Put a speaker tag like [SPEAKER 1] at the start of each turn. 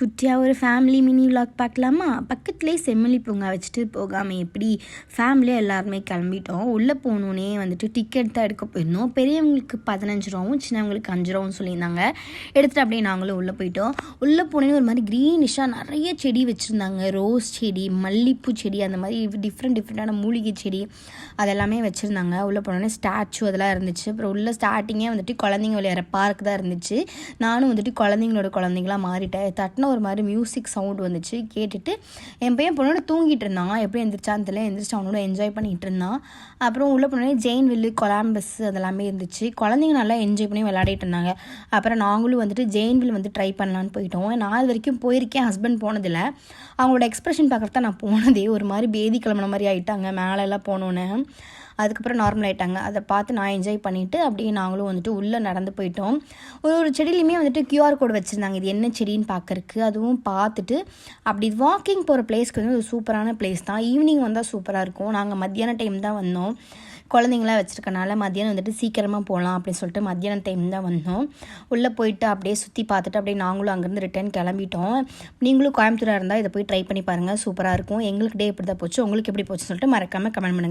[SPEAKER 1] குட்டியாக ஒரு family mini vlog பார்க்கலாமா? பக்கத்துலேயே செம்மொழி பூங்கா வச்சுட்டு போகாமல் எப்படி ஃபேமிலியாக எல்லாருமே கிளம்பிட்டோம். உள்ளே போகணுன்னே வந்துட்டு டிக்கெட் தான் எடுக்க போயிருந்தோம். பெரியவங்களுக்கு 15 ரூபாவும் சின்னவங்களுக்கு 5 ரூபாவும் சொல்லியிருந்தாங்க. எடுத்துகிட்டு அப்படியே நாங்களும் உள்ளே போயிட்டோம். உள்ளே போனேன்னு ஒரு மாதிரி க்ரீனிஷாக நிறைய செடி வச்சுருந்தாங்க. ரோஸ் செடி, மல்லிப்பூ செடி, அந்த மாதிரி டிஃப்ரெண்ட்டான மூலிகை செடி அதெல்லாமே வச்சுருந்தாங்க. உள்ளே போனோடனே ஸ்டாச்சு அதெல்லாம் இருந்துச்சு. அப்புறம் உள்ளே ஸ்டார்டிங்கே வந்துட்டு குழந்தைங்க விளையாடுற பார்க் தான் இருந்துச்சு. நானும் வந்துட்டு குழந்தைங்களாக மாறிட்டேன். தட்டின ஒரு மாதிரி மியூசிக் சவுண்ட் வந்துச்சு. கேட்டுட்டு என் பையன் பொண்ணோட தூங்கிட்டு இருந்தான். எப்படி எந்திரிச்சான்னு தெரியல. எந்திரிச்சு அவனோட என்ஜாய் பண்ணிகிட்டு இருந்தான். அப்புறம் உள்ளே போனோடனே ஜெயின்வில்லு, கொலம்பஸ் அதெல்லாமே இருந்துச்சு. குழந்தைங்க நல்லா என்ஜாய் பண்ணி விளையாடிட்டு இருந்தாங்க. அப்புறம் நாங்களும் வந்துட்டு ஜெயின்வில் வந்து ட்ரை பண்ணலான்னு போயிட்டோம். நான் இது வரைக்கும் போயிருக்கேன், ஹஸ்பண்ட் போனதில்லை. அவங்களோட எக்ஸ்ப்ரெஷன் பார்க்குறது தான் நான் போனதே. ஒரு மாதிரி பேதி கிளம்புன மாதிரி ஆகிட்டாங்க மேலெல்லாம் போனோன்னே. அதுக்கப்புறம் நார்மல் ஆகிட்டாங்க. அதை பார்த்து நான் என்ஜாய் பண்ணிவிட்டு அப்படியே நாங்களும் வந்துட்டு உள்ளே நடந்து போயிட்டோம். ஒரு செடியிலையுமே வந்துட்டு QR கோடு வச்சுருந்தாங்க, இது என்ன செடின்னு பார்க்கறக்கு. அதுவும் பார்த்துட்டு அப்படி வாக்கிங் போகிற பிளேஸ்க்கு வந்து ஒரு சூப்பரான பிளேஸ் தான். ஈவினிங் வந்தால் சூப்பராக இருக்கும். நாங்கள் மத்தியான டைம் தான் வந்தோம். குழந்தைங்களாம் வச்சுருக்கனால மத்தியானம் வந்துட்டு சீக்கிரமாக போகலாம் அப்படின்னு சொல்லிட்டு மத்தியான டைம் தான் வந்தோம். உள்ளே போயிட்டு அப்படியே சுற்றி பார்த்துட்டு அப்படியே நாங்களும் அங்கேருந்து ரிட்டர்ன் கிளம்பிட்டோம். நீங்களும் கோயம்புத்தூராக இருந்தால் இதை போய் ட்ரை பண்ணி பாருங்கள், சூப்பராக இருக்கும். எங்களுக்கு டே எப்படி தான் போச்சு, உங்களுக்கு எப்படி போச்சுன்னு சொல்லிட்டு மறக்காமல் கமெண்ட் பண்ணுங்கள்.